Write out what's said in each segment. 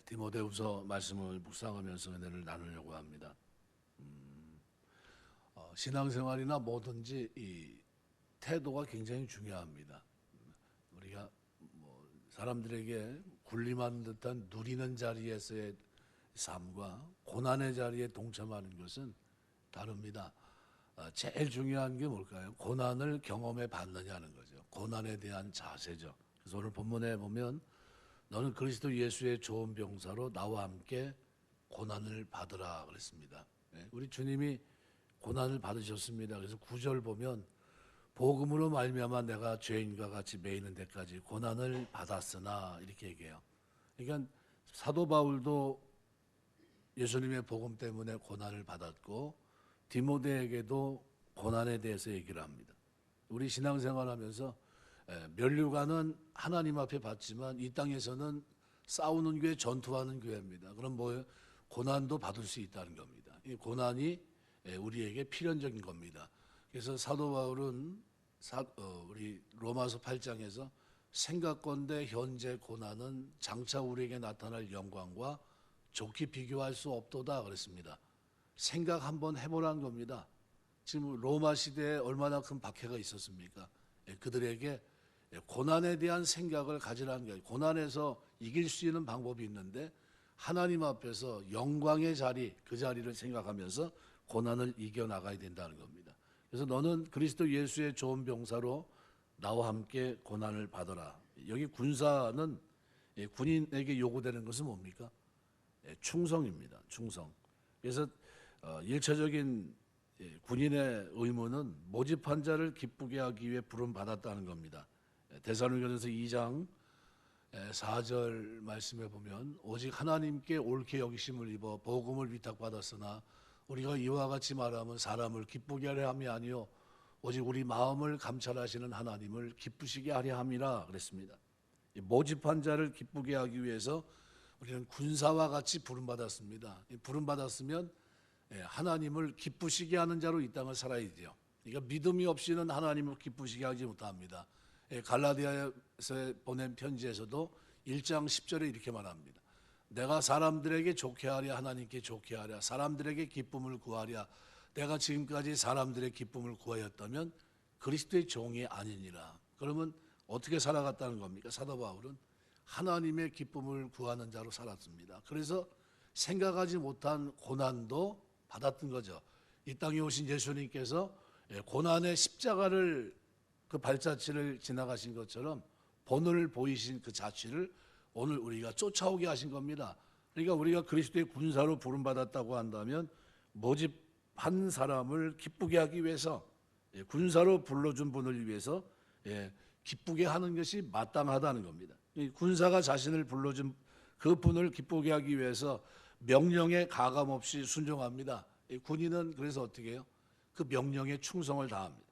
디모데후서 말씀을 묵상하면서 은혜를 나누려고 합니다. 신앙생활이나 뭐든지 이 태도가 굉장히 중요합니다. 우리가 사람들에게 군림하는 듯한 누리는 자리에서의 삶과 고난의 자리에 동참하는 것은 다릅니다. 제일 중요한 게 뭘까요? 고난을 경험해 봤느냐는 거죠. 고난에 대한 자세죠. 그래서 오늘 본문에 보면 너는 그리스도 예수의 좋은 병사로 나와 함께 고난을 받으라 그랬습니다. 우리 주님이 고난을 받으셨습니다. 그래서 9절 보면 복음으로 말미암아 내가 죄인과 같이 매이는 데까지 고난을 받았으나 이렇게 얘기해요. 그러니까 사도 바울도 예수님의 복음 때문에 고난을 받았고 디모데에게도 고난에 대해서 얘기를 합니다. 우리 신앙생활하면서 면류관은 하나님 앞에 받지만 이 땅에서는 싸우는 교회, 전투하는 교회입니다. 그럼 뭐예요? 고난도 받을 수 있다는 겁니다. 이 고난이 우리에게 필연적인 겁니다. 그래서 사도 바울은 우리 로마서 8장에서 생각건대 현재 고난은 장차 우리에게 나타날 영광과 좋게 비교할 수 없도다 그랬습니다. 생각 한번 해보라는 겁니다. 지금 로마 시대에 얼마나 큰 박해가 있었습니까? 그들에게 고난에 대한 생각을 가지라는 거예요. 고난에서 이길 수 있는 방법이 있는데 하나님 앞에서 영광의 자리, 그 자리를 생각하면서 고난을 이겨나가야 된다는 겁니다. 그래서 너는 그리스도 예수의 좋은 병사로 나와 함께 고난을 받아라. 여기 군사는 군인에게 요구되는 것은 뭡니까? 충성입니다. 충성. 그래서 일차적인 군인의 의무는 모집한 자를 기쁘게 하기 위해 부름받았다는 겁니다. 데살로니가전서 2장 4절 말씀에 보면 오직 하나님께 옳게 여기심을 입어 복음을 위탁받았으나 우리가 이와 같이 말하면 사람을 기쁘게 하려 함이 아니요 오직 우리 마음을 감찰하시는 하나님을 기쁘시게 하려 함이라 그랬습니다. 모집한 자를 기쁘게 하기 위해서 우리는 군사와 같이 부름받았습니다. 부름받았으면 하나님을 기쁘시게 하는 자로 이 땅을 살아야 돼요. 그러니까 믿음이 없이는 하나님을 기쁘시게 하지 못합니다. 갈라디아에서 보낸 편지에서도 1장 10절에 이렇게 말합니다. 내가 사람들에게 좋게 하랴 하나님께 좋게 하랴 사람들에게 기쁨을 구하랴 내가 지금까지 사람들의 기쁨을 구하였다면 그리스도의 종이 아니니라. 그러면 어떻게 살아갔다는 겁니까? 사도 바울은 하나님의 기쁨을 구하는 자로 살았습니다. 그래서 생각하지 못한 고난도 받았던 거죠. 이 땅에 오신 예수님께서 고난의 십자가를 그 발자취를 지나가신 것처럼 본을 보이신 그 자취를 오늘 우리가 쫓아오게 하신 겁니다. 그러니까 우리가 그리스도의 군사로 부름받았다고 한다면 모집한 사람을 기쁘게 하기 위해서 군사로 불러준 분을 위해서 기쁘게 하는 것이 마땅하다는 겁니다. 군사가 자신을 불러준 그 분을 기쁘게 하기 위해서 명령에 가감없이 순종합니다. 군인은 그래서 어떻게 해요? 그 명령에 충성을 다합니다.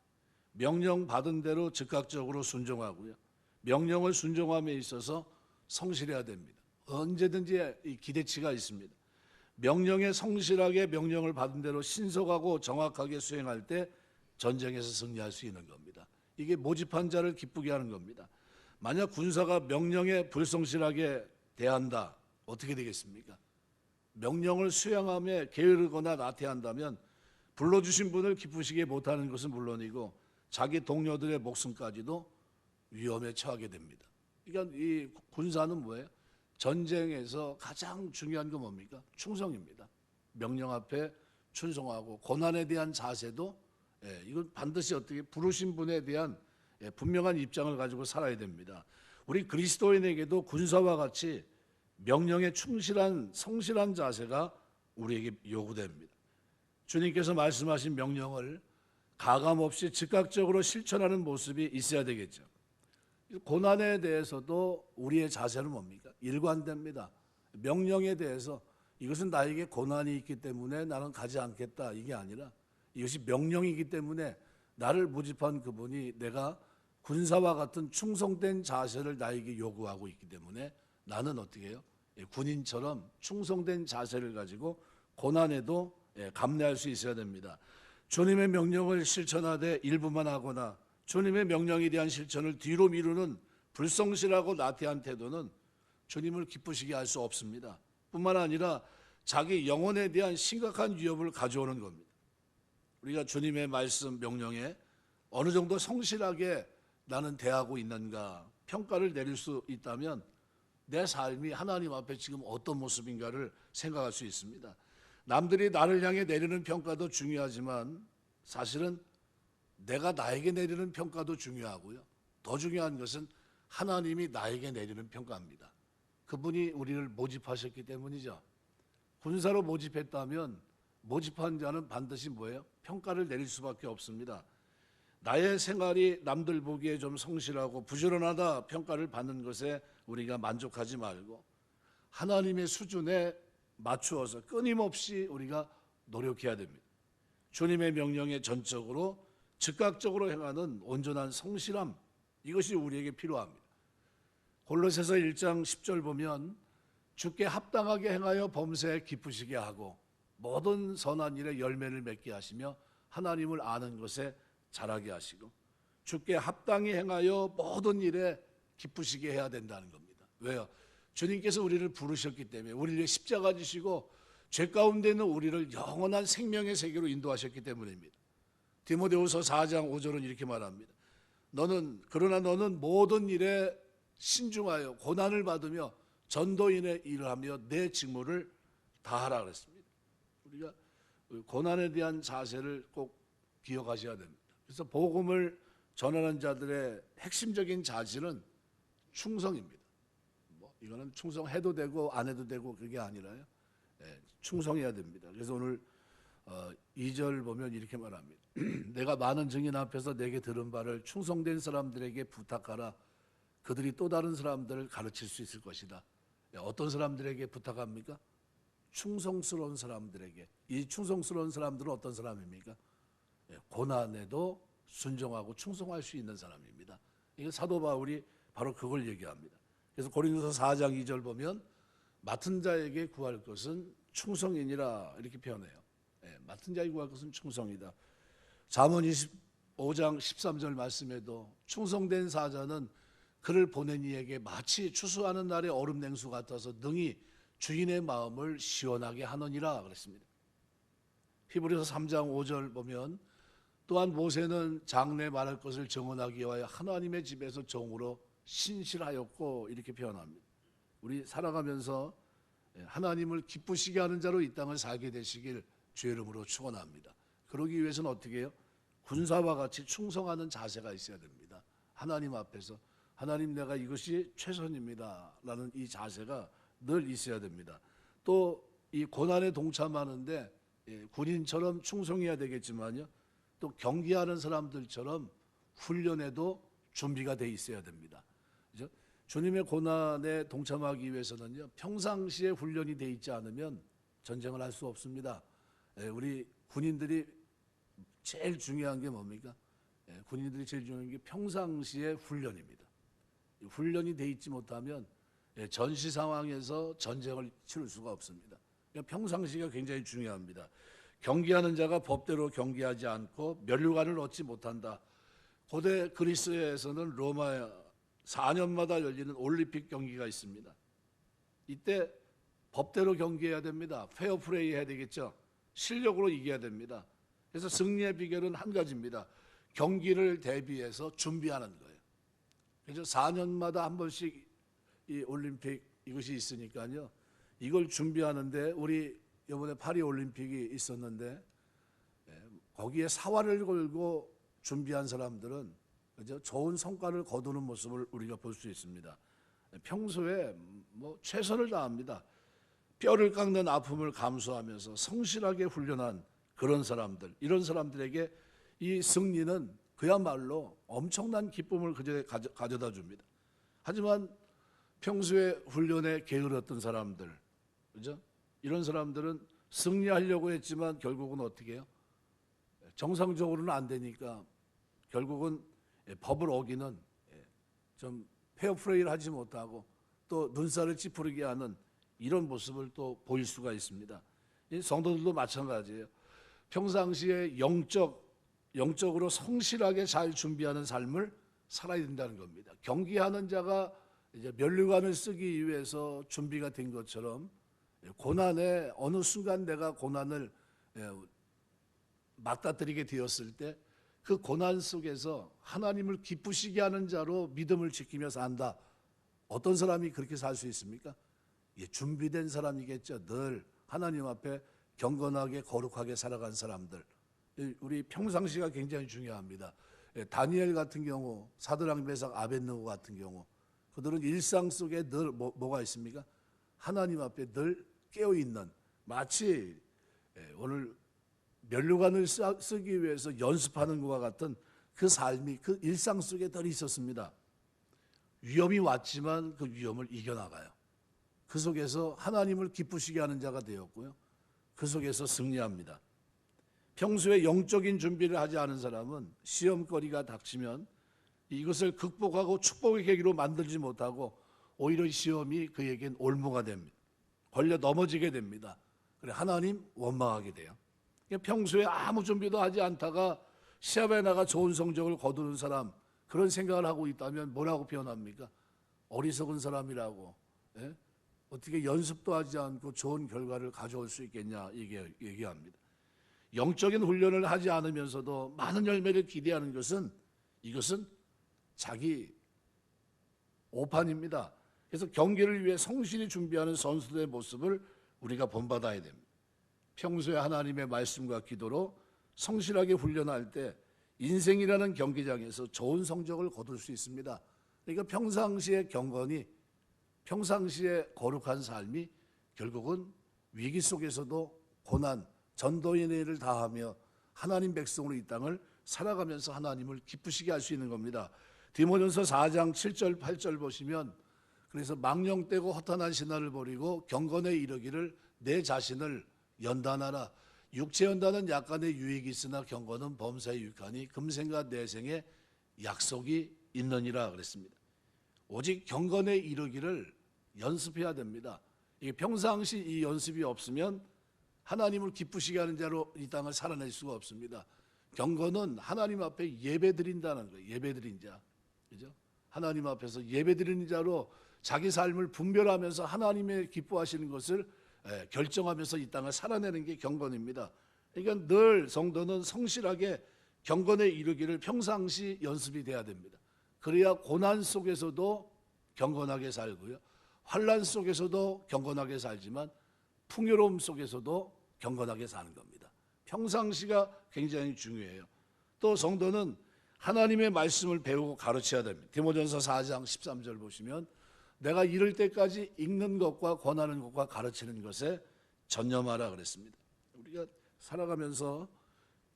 명령 받은 대로 즉각적으로 순종하고요. 명령을 순종함에 있어서 성실해야 됩니다. 언제든지 이 기대치가 있습니다. 명령에 성실하게 명령을 받은 대로 신속하고 정확하게 수행할 때 전쟁에서 승리할 수 있는 겁니다. 이게 모집한 자를 기쁘게 하는 겁니다. 만약 군사가 명령에 불성실하게 대한다, 어떻게 되겠습니까? 명령을 수행함에 게으르거나 나태한다면 불러주신 분을 기쁘시게 못하는 것은 물론이고 자기 동료들의 목숨까지도 위험에 처하게 됩니다. 그러니까 이 군사는 뭐예요? 전쟁에서 가장 중요한 건 뭡니까? 충성입니다. 명령 앞에 충성하고 고난에 대한 자세도 이건 반드시 어떻게 부르신 분에 대한 분명한 입장을 가지고 살아야 됩니다. 우리 그리스도인에게도 군사와 같이 명령에 충실한 성실한 자세가 우리에게 요구됩니다. 주님께서 말씀하신 명령을 가감없이 즉각적으로 실천하는 모습이 있어야 되겠죠. 고난에 대해서도 우리의 자세는 뭡니까? 일관됩니다. 명령에 대해서 이것은 나에게 고난이 있기 때문에 나는 가지 않겠다 이게 아니라 이것이 명령이기 때문에 나를 모집한 그분이 내가 군사와 같은 충성된 자세를 나에게 요구하고 있기 때문에 나는 어떻게 해요? 군인처럼 충성된 자세를 가지고 고난에도 감내할 수 있어야 됩니다. 주님의 명령을 실천하되 일부만 하거나 주님의 명령에 대한 실천을 뒤로 미루는 불성실하고 나태한 태도는 주님을 기쁘시게 할 수 없습니다. 뿐만 아니라 자기 영혼에 대한 심각한 위협을 가져오는 겁니다. 우리가 주님의 말씀 명령에 어느 정도 성실하게 나는 대하고 있는가 평가를 내릴 수 있다면 내 삶이 하나님 앞에 지금 어떤 모습인가를 생각할 수 있습니다. 남들이 나를 향해 내리는 평가도 중요하지만 사실은 내가 나에게 내리는 평가도 중요하고요. 더 중요한 것은 하나님이 나에게 내리는 평가입니다. 그분이 우리를 모집하셨기 때문이죠. 군사로 모집했다면 모집한 자는 반드시 뭐예요? 평가를 내릴 수밖에 없습니다. 나의 생활이 남들 보기에 좀 성실하고 부지런하다 평가를 받는 것에 우리가 만족하지 말고 하나님의 수준에 맞추어서 끊임없이 우리가 노력해야 됩니다. 주님의 명령에 전적으로 즉각적으로 행하는 온전한 성실함, 이것이 우리에게 필요합니다. 골로새서 1장 10절 보면 주께 합당하게 행하여 범사에 기쁘시게 하고 모든 선한 일에 열매를 맺게 하시며 하나님을 아는 것에 자라게 하시고, 주께 합당히 행하여 모든 일에 기쁘시게 해야 된다는 겁니다. 왜요? 주님께서 우리를 부르셨기 때문에, 우리를 십자가 지시고 죄 가운데 있는 우리를 영원한 생명의 세계로 인도하셨기 때문입니다. 디모데후서 4장 5절은 이렇게 말합니다. 그러나 너는 모든 일에 신중하여 고난을 받으며 전도인의 일을 하며 내 직무를 다하라 그랬습니다. 우리가 고난에 대한 자세를 꼭 기억하셔야 됩니다. 그래서 복음을 전하는 자들의 핵심적인 자질은 충성입니다. 이거는 충성해도 되고 안 해도 되고 그게 아니라요. 충성해야 됩니다. 그래서 오늘 2절 보면 이렇게 말합니다. 내가 많은 증인 앞에서 내게 들은 바를 충성된 사람들에게 부탁하라. 그들이 또 다른 사람들을 가르칠 수 있을 것이다. 어떤 사람들에게 부탁합니까? 충성스러운 사람들에게. 이 충성스러운 사람들은 어떤 사람입니까? 고난에도 순종하고 충성할 수 있는 사람입니다. 이게 사도 바울이 바로 그걸 얘기합니다. 그래서 고린도서 4장 2절 보면 맡은 자에게 구할 것은 충성이니라 이렇게 표현해요. 맡은 자에게 구할 것은 충성이다. 잠언 25장 13절 말씀에도 충성된 사자는 그를 보낸 이에게 마치 추수하는 날의 얼음 냉수 같아서 능히 주인의 마음을 시원하게 하느니라 그랬습니다. 히브리서 3장 5절 보면 또한 모세는 장래 말할 것을 정언하기 위하여 하나님의 집에서 종으로 신실하였고 이렇게 표현합니다. 우리 살아가면서 하나님을 기쁘시게 하는 자로 이 땅을 살게 되시길 주의 이름으로 축원합니다. 그러기 위해서는 어떻게 해요? 군사와 같이 충성하는 자세가 있어야 됩니다. 하나님 앞에서 하나님 내가 이것이 최선입니다 라는 이 자세가 늘 있어야 됩니다. 또 이 고난에 동참하는데 군인처럼 충성해야 되겠지만요, 또 경기하는 사람들처럼 훈련에도 준비가 돼 있어야 됩니다. 그죠? 주님의 고난에 동참하기 위해서는요, 평상시에 훈련이 돼 있지 않으면 전쟁을 할 수 없습니다. 우리 군인들이 제일 중요한 게 뭡니까? 군인들이 제일 중요한 게 평상시에 훈련입니다. 훈련이 돼 있지 못하면 전시 상황에서 전쟁을 치를 수가 없습니다. 그러니까 평상시가 굉장히 중요합니다. 경기하는 자가 법대로 경기하지 않고 면류관을 얻지 못한다. 고대 그리스에서는 로마 4년마다 열리는 올림픽 경기가 있습니다. 이때 법대로 경기해야 됩니다. 페어플레이 해야 되겠죠. 실력으로 이겨야 됩니다. 그래서 승리의 비결은 한 가지입니다. 경기를 대비해서 준비하는 거예요. 그래서 4년마다 한 번씩 이 올림픽 이것이 있으니까요. 이걸 준비하는데 우리 이번에 파리 올림픽이 있었는데 거기에 사활을 걸고 준비한 사람들은 그죠? 좋은 성과를 거두는 모습을 우리가 볼 수 있습니다. 평소에 최선을 다합니다. 뼈를 깎는 아픔을 감수하면서 성실하게 훈련한 그런 사람들, 이런 사람들에게 이 승리는 그야말로 엄청난 기쁨을 가져다 줍니다. 하지만 평소에 훈련에 게으르던 사람들, 그죠? 이런 사람들은 승리하려고 했지만 결국은 어떻게 해요? 정상적으로는 안 되니까 결국은 법을 어기는 좀 페어플레이를 하지 못하고 또 눈살을 찌푸리게 하는 이런 모습을 또 보일 수가 있습니다. 성도들도 마찬가지예요. 평상시에 영적으로 성실하게 잘 준비하는 삶을 살아야 된다는 겁니다. 경기하는 자가 이제 면류관을 쓰기 위해서 준비가 된 것처럼 고난에 어느 순간 내가 고난을 맞닥뜨리게 되었을 때 그 고난 속에서 하나님을 기쁘시게 하는 자로 믿음을 지키며 산다. 어떤 사람이 그렇게 살 수 있습니까? 준비된 사람이겠죠. 늘 하나님 앞에 경건하게 거룩하게 살아간 사람들. 우리 평상시가 굉장히 중요합니다. 다니엘 같은 경우, 사드락 메삭 아벳느고 같은 경우, 그들은 일상 속에 늘 뭐가 있습니까? 하나님 앞에 늘 깨어 있는, 마치 오늘 면류관을 쓰기 위해서 연습하는 것과 같은 그 삶이 그 일상 속에 늘 있었습니다. 위험이 왔지만 그 위험을 이겨나가요. 그 속에서 하나님을 기쁘시게 하는 자가 되었고요. 그 속에서 승리합니다. 평소에 영적인 준비를 하지 않은 사람은 시험거리가 닥치면 이것을 극복하고 축복의 계기로 만들지 못하고 오히려 시험이 그에겐 올무가 됩니다. 걸려 넘어지게 됩니다. 그래 하나님 원망하게 돼요. 평소에 아무 준비도 하지 않다가 시합에 나가 좋은 성적을 거두는 사람, 그런 생각을 하고 있다면 뭐라고 표현합니까? 어리석은 사람이라고. 어떻게 연습도 하지 않고 좋은 결과를 가져올 수 있겠냐 얘기합니다. 영적인 훈련을 하지 않으면서도 많은 열매를 기대하는 것은 이것은 자기 오판입니다. 그래서 경기를 위해 성실히 준비하는 선수들의 모습을 우리가 본받아야 됩니다. 평소에 하나님의 말씀과 기도로 성실하게 훈련할 때 인생이라는 경기장에서 좋은 성적을 거둘 수 있습니다. 그러니까 평상시의 경건이, 평상시의 거룩한 삶이 결국은 위기 속에서도 고난, 전도인의 일을 다하며 하나님 백성으로 이 땅을 살아가면서 하나님을 기쁘시게 할 수 있는 겁니다. 디모데전서 4장 7절 8절 보시면, 그래서 망령되고 허탄한 신화를 버리고 경건에 이르기를 내 자신을 연단하라. 육체 연단은 약간의 유익이 있으나 경건은 범사에 유익하니 금생과 내생에 약속이 있느니라 그랬습니다. 오직 경건에 이르기를 연습해야 됩니다. 이게 평상시 이 연습이 없으면 하나님을 기쁘시게 하는 자로 이 땅을 살아낼 수가 없습니다. 경건은 하나님 앞에 예배 드린다는 거예요. 예배 드린 자. 그죠? 하나님 앞에서 예배 드리는 자로 자기 삶을 분별하면서 하나님의 기뻐하시는 것을 결정하면서 이 땅을 살아내는 게 경건입니다. 그러니까 늘 성도는 성실하게 경건에 이르기를 평상시 연습이 돼야 됩니다. 그래야 고난 속에서도 경건하게 살고요, 환난 속에서도 경건하게 살지만 풍요로움 속에서도 경건하게 사는 겁니다. 평상시가 굉장히 중요해요. 또 성도는 하나님의 말씀을 배우고 가르쳐야 됩니다. 디모데전서 4장 13절 보시면 내가 이를 때까지 읽는 것과 권하는 것과 가르치는 것에 전념하라 그랬습니다. 우리가 살아가면서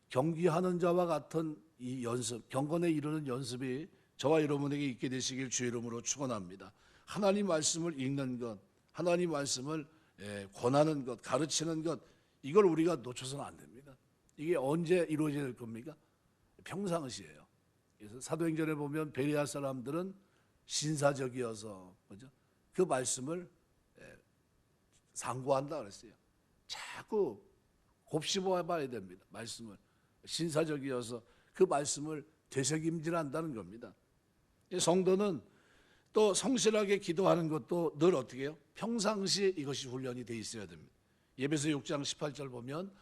경기하는 자와 같은 이 연습, 경건에 이르는 연습이 저와 여러분에게 있게 되시길 주의 이름으로 축원합니다. 하나님 말씀을 읽는 것, 하나님 말씀을 권하는 것, 가르치는 것, 이걸 우리가 놓쳐서는 안 됩니다. 이게 언제 이루어져야 될 겁니까? 평상시예요. 그래서 사도행전에 보면 베레아 사람들은 신사적이어서, 그죠? 그 말씀을 상고한다 그랬어요. 자꾸 곱씹어 봐야 됩니다. 말씀을 신사적이어서 그 말씀을 되새김질한다는 겁니다. 성도는 또 성실하게 기도하는 것도 늘 어떻게 해요? 평상시 이것이 훈련이 돼 있어야 됩니다. 예배서 6장 18절 보면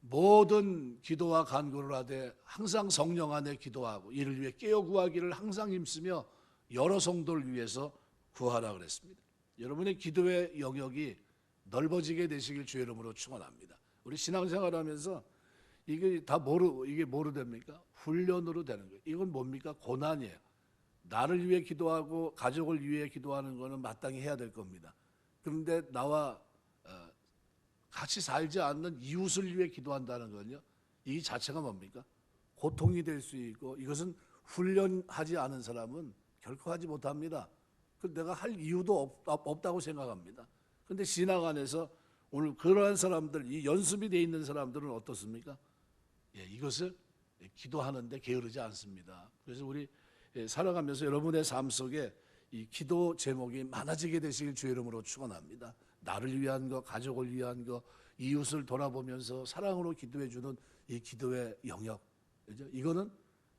모든 기도와 간구를 하되 항상 성령 안에 기도하고 이를 위해 깨어 구하기를 항상 힘쓰며 여러 성도를 위해서 구하라 그랬습니다. 여러분의 기도의 영역이 넓어지게 되시길 주의 이름으로 축원합니다. 우리 신앙생활하면서 이게 뭐로 됩니까? 훈련으로 되는 거예요. 이건 뭡니까? 고난이에요. 나를 위해 기도하고 가족을 위해 기도하는 것은 마땅히 해야 될 겁니다. 그런데 나와 같이 살지 않는 이웃을 위해 기도한다는 건요, 이 자체가 뭡니까? 고통이 될 수 있고, 이것은 훈련하지 않은 사람은 결코 하지 못합니다. 내가 할 이유도 없다고 생각합니다. 그런데 신앙 안에서 오늘 그러한 사람들, 이 연습이 되어 있는 사람들은 어떻습니까? 이것을 기도하는데 게으르지 않습니다. 그래서 우리 살아가면서 여러분의 삶 속에 이 기도 제목이 많아지게 되시길 주의 이름으로 축원합니다. 나를 위한 것, 가족을 위한 것, 이웃을 돌아보면서 사랑으로 기도해 주는 이 기도의 영역, 그죠? 이거는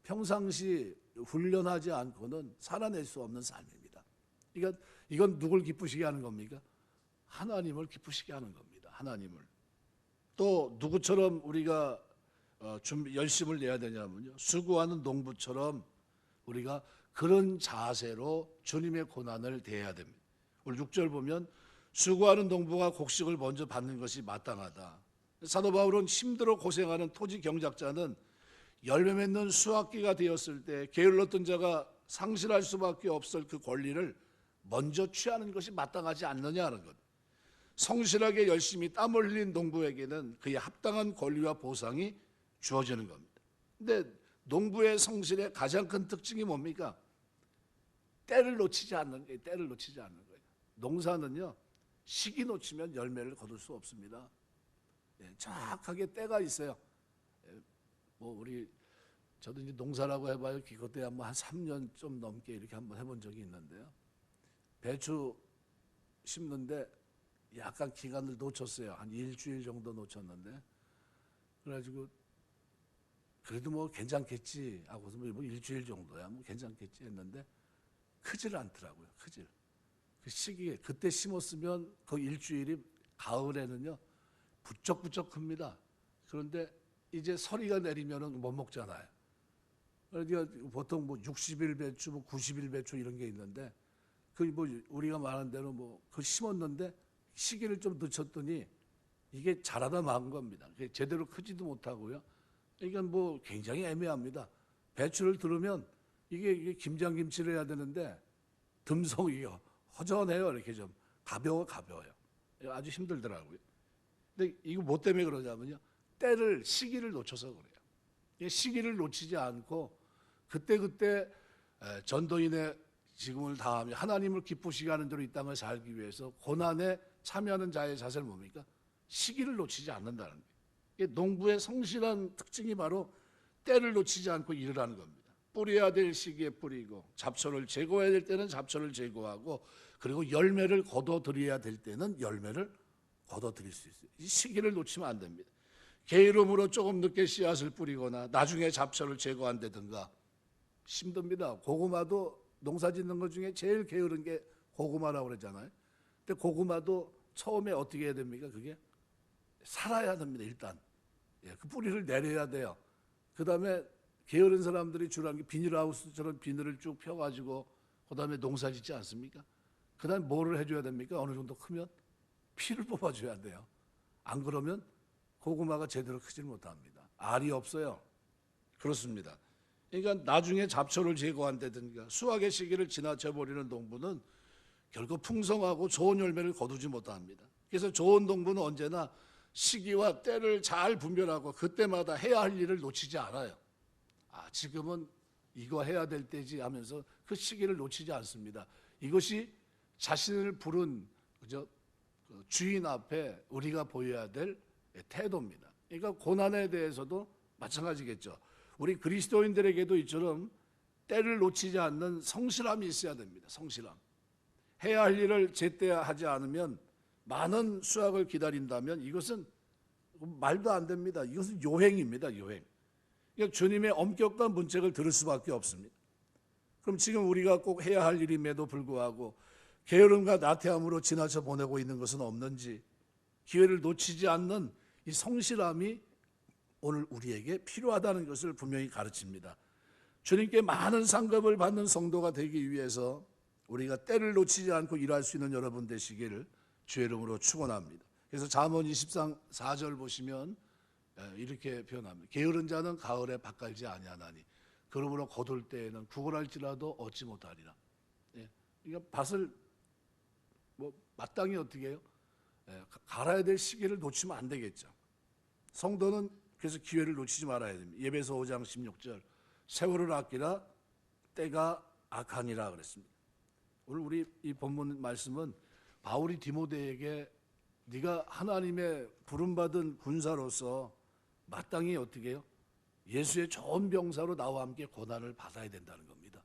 평상시 훈련하지 않고는 살아낼 수 없는 삶입니다. 그러니까 이건 누굴 기쁘시게 하는 겁니까? 하나님을 기쁘시게 하는 겁니다. 하나님을. 또 누구처럼 우리가 좀 열심을 내야 되냐면요, 수고하는 농부처럼 우리가 그런 자세로 주님의 고난을 대해야 됩니다. 오늘 6절 보면 수고하는 농부가 곡식을 먼저 받는 것이 마땅하다. 사도 바울은 힘들어 고생하는 토지 경작자는 열매 맺는 수확기가 되었을 때 게을렀던 자가 상실할 수밖에 없을 그 권리를 먼저 취하는 것이 마땅하지 않느냐 하는 것. 성실하게 열심히 땀 흘린 농부에게는 그의 합당한 권리와 보상이 주어지는 겁니다. 근데 농부의 성실의 가장 큰 특징이 뭡니까? 때를 놓치지 않는 거예요. 때를 놓치지 않는 거예요. 농사는요, 시기 놓치면 열매를 거둘 수 없습니다. 정확하게 때가 있어요. 저도 이제 농사라고 해봐요. 기껏해야 한 3년 좀 넘게 이렇게 한번 해본 적이 있는데요. 배추 심는데 약간 기간을 놓쳤어요. 한 일주일 정도 놓쳤는데, 그래가지고 그래도 괜찮겠지 하고서 일주일 정도야 괜찮겠지 했는데 크질 않더라고요. 크질. 그 시기에 그때 심었으면 그 일주일이 가을에는요 부쩍부쩍 큽니다. 그런데 이제 서리가 내리면은 못 먹잖아요. 그러니까 보통 60일 배추, 90일 배추 이런 게 있는데 우리가 말한 대로 그 심었는데 시기를 좀 늦췄더니 이게 자라다 마은 겁니다. 제대로 크지도 못하고요. 그러니까 굉장히 애매합니다. 배추를 들으면 이게 김장김치를 해야 되는데 듬성이 허전해요. 이렇게 좀 가벼워요. 아주 힘들더라고요. 근데 이거 뭐 때문에 그러냐면요, 시기를 놓쳐서 그래요. 시기를 놓치지 않고 그때그때 전도인의 직분을 다하며 하나님을 기쁘시게 하는 대로 이 땅을 살기 위해서 고난에 참여하는 자의 자세는 뭡니까? 시기를 놓치지 않는다는 거예요. 농부의 성실한 특징이 바로 때를 놓치지 않고 일을 하는 겁니다. 뿌려야 될 시기에 뿌리고, 잡초를 제거해야 될 때는 잡초를 제거하고, 그리고 열매를 거둬들여야 될 때는 열매를 거둬들일 수 있어요. 이 시기를 놓치면 안 됩니다. 게으름으로 조금 늦게 씨앗을 뿌리거나 나중에 잡초를 제거한다든가 힘듭니다. 고구마도 농사 짓는 것 중에 제일 게으른 게 고구마라고 그러잖아요. 근데 고구마도 처음에 어떻게 해야 됩니까? 그게 살아야 됩니다. 일단 그 뿌리를 내려야 돼요. 그 다음에 게으른 사람들이 주로 하는 게 비닐하우스처럼 비닐을 쭉 펴가지고 그 다음에 농사 짓지 않습니까? 그 다음에 뭐를 해줘야 됩니까? 어느 정도 크면 피를 뽑아줘야 돼요. 안 그러면 고구마가 제대로 크질 못합니다. 알이 없어요. 그렇습니다. 그러니까 나중에 잡초를 제거한다든가 수확의 시기를 지나쳐버리는 농부는 결국 풍성하고 좋은 열매를 거두지 못합니다. 그래서 좋은 농부는 언제나 시기와 때를 잘 분별하고 그때마다 해야 할 일을 놓치지 않아요. 지금은 이거 해야 될 때지 하면서 그 시기를 놓치지 않습니다. 이것이 자신을 부른 주인 앞에 우리가 보여야 될 태도입니다. 그러니까 고난에 대해서도 마찬가지겠죠. 우리 그리스도인들에게도 이처럼 때를 놓치지 않는 성실함이 있어야 됩니다. 성실함. 해야 할 일을 제때 하지 않으면 많은 수확을 기다린다면 이것은 말도 안 됩니다. 이것은 요행입니다. 요행. 그러니까 주님의 엄격한 문책을 들을 수밖에 없습니다. 그럼 지금 우리가 꼭 해야 할 일임에도 불구하고 게으름과 나태함으로 지나쳐 보내고 있는 것은 없는지, 기회를 놓치지 않는 이 성실함이 오늘 우리에게 필요하다는 것을 분명히 가르칩니다. 주님께 많은 상급을 받는 성도가 되기 위해서 우리가 때를 놓치지 않고 일할 수 있는 여러분 되시기를 주의 이름으로 축원합니다. 그래서 잠언 23장 4절 보시면 이렇게 표현합니다. 게으른 자는 가을에 밭갈지 아니하나니 그러므로 거둘 때에는 구걸할지라도 얻지 못하리라. 그러니까 밭을 마땅히 어떻게 해요? 갈아야 될 시기를 놓치면 안 되겠죠. 성도는 그래서 기회를 놓치지 말아야 됩니다. 예배서 5장 16절 세월을 아끼라 때가 악하니라 그랬습니다. 오늘 우리 이 본문 말씀은 바울이 디모데에게 네가 하나님의 부름받은 군사로서 마땅히 어떻게 해요? 예수의 좋은 병사로 나와 함께 고난을 받아야 된다는 겁니다.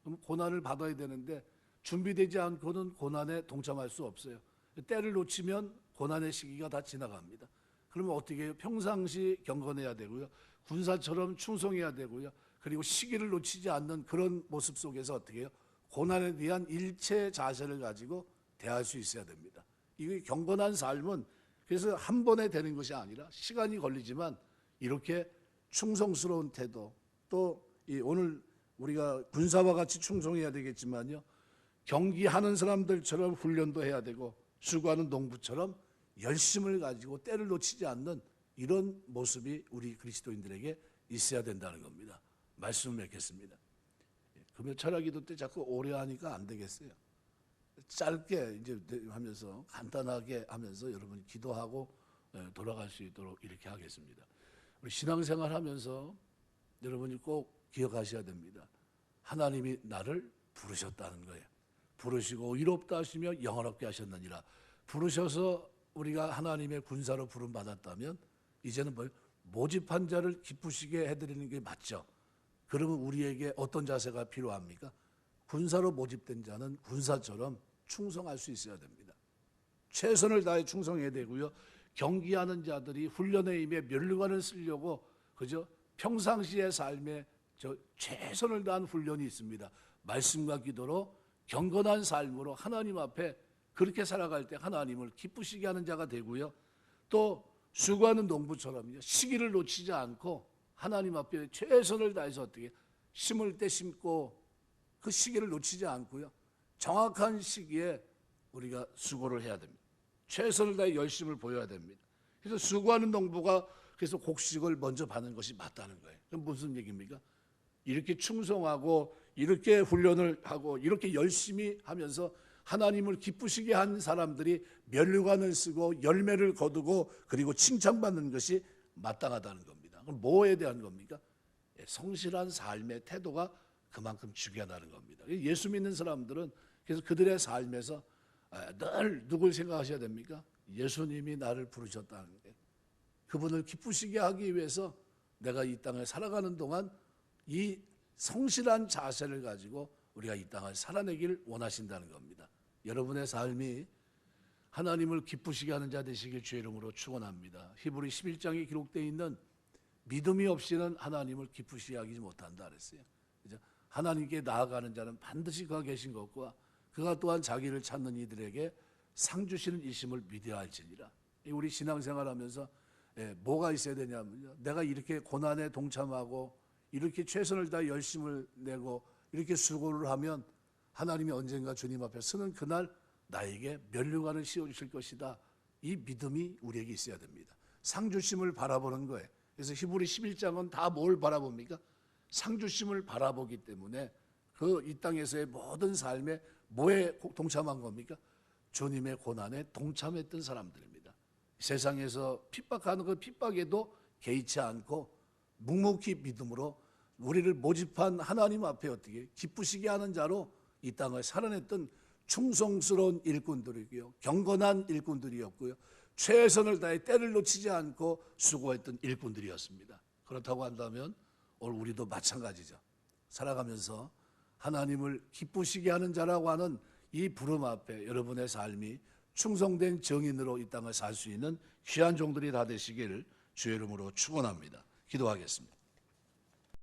그럼 고난을 받아야 되는데 준비되지 않고는 고난에 동참할 수 없어요. 때를 놓치면 고난의 시기가 다 지나갑니다. 그러면 어떻게 해요? 평상시 경건해야 되고요. 군사처럼 충성해야 되고요. 그리고 시기를 놓치지 않는 그런 모습 속에서 어떻게 해요? 고난에 대한 일체 자세를 가지고 대할 수 있어야 됩니다. 이게 경건한 삶은 그래서 한 번에 되는 것이 아니라 시간이 걸리지만 이렇게 충성스러운 태도, 또 오늘 우리가 군사와 같이 충성해야 되겠지만요, 경기하는 사람들처럼 훈련도 해야 되고 수고하는 농부처럼 열심을 가지고 때를 놓치지 않는 이런 모습이 우리 그리스도인들에게 있어야 된다는 겁니다. 말씀을 맺겠습니다. 금요 철야기도 때 자꾸 오래 하니까 안 되겠어요. 짧게 이제 하면서 간단하게 하면서 여러분이 기도하고 돌아갈 수 있도록 이렇게 하겠습니다. 우리 신앙생활 하면서 여러분이 꼭 기억하셔야 됩니다. 하나님이 나를 부르셨다는 거예요. 부르시고 의롭다 하시며 영화롭게 하셨느니라. 부르셔서 우리가 하나님의 군사로 부름 받았다면 이제는 모집한 자를 기쁘시게 해드리는 게 맞죠. 그러면 우리에게 어떤 자세가 필요합니까? 군사로 모집된 자는 군사처럼 충성할 수 있어야 됩니다. 최선을 다해 충성해야 되고요. 경기하는 자들이 훈련에 임해 면류관을 쓰려고 그저 평상시의 삶에 최선을 다한 훈련이 있습니다. 말씀과 기도로 경건한 삶으로 하나님 앞에 그렇게 살아갈 때 하나님을 기쁘시게 하는 자가 되고요. 또 수고하는 농부처럼 시기를 놓치지 않고 하나님 앞에 최선을 다해서 어떻게 심을 때 심고 그 시기를 놓치지 않고요. 정확한 시기에 우리가 수고를 해야 됩니다. 최선을 다해 열심을 보여야 됩니다. 그래서 수고하는 농부가 그래서 곡식을 먼저 받는 것이 맞다는 거예요. 그럼 무슨 얘기입니까? 이렇게 충성하고 이렇게 훈련을 하고 이렇게 열심히 하면서 하나님을 기쁘시게 한 사람들이 면류관을 쓰고 열매를 거두고 그리고 칭찬받는 것이 마땅하다는 겁니다. 그럼 뭐에 대한 겁니까? 성실한 삶의 태도가 그만큼 중요하다는 겁니다. 예수 믿는 사람들은 그래서 그들의 삶에서 늘 누굴 생각하셔야 됩니까? 예수님이 나를 부르셨다는 거예요. 그분을 기쁘시게 하기 위해서 내가 이 땅을 살아가는 동안 이 성실한 자세를 가지고 우리가 이 땅을 살아내길 원하신다는 겁니다. 여러분의 삶이 하나님을 기쁘시게 하는 자 되시길 주의 이름으로 축원합니다. 히브리 11장에 기록되어 있는 믿음이 없이는 하나님을 기쁘시게 하지 못한다 그랬어요. 하나님께 나아가는 자는 반드시 그가 계신 것과 그가 또한 자기를 찾는 이들에게 상 주시는 이심을 믿어야 할지니라. 우리 신앙생활하면서 뭐가 있어야 되냐면요, 내가 이렇게 고난에 동참하고 이렇게 최선을 다해 열심을 내고 이렇게 수고를 하면 하나님이 언젠가 주님 앞에 서는 그날 나에게 면류관을 씌워주실 것이다. 이 믿음이 우리에게 있어야 됩니다. 상 주심을 바라보는 거예요. 그래서 히브리 11장은 다 뭘 바라봅니까? 상 주심을 바라보기 때문에 그 이 땅에서의 모든 삶에 뭐에 동참한 겁니까? 주님의 고난에 동참했던 사람들입니다. 세상에서 핍박하는 그 핍박에도 개의치 않고 묵묵히 믿음으로 우리를 모집한 하나님 앞에 어떻게 기쁘시게 하는 자로 이 땅을 살아냈던 충성스러운 일꾼들이고요, 경건한 일꾼들이었고요, 최선을 다해 때를 놓치지 않고 수고했던 일꾼들이었습니다. 그렇다고 한다면 오늘 우리도 마찬가지죠. 살아가면서 하나님을 기쁘시게 하는 자라고 하는 이 부름 앞에 여러분의 삶이 충성된 정인으로 이 땅을 살 수 있는 귀한 종들이 다 되시기를 주의 이름으로 축원합니다. 기도하겠습니다.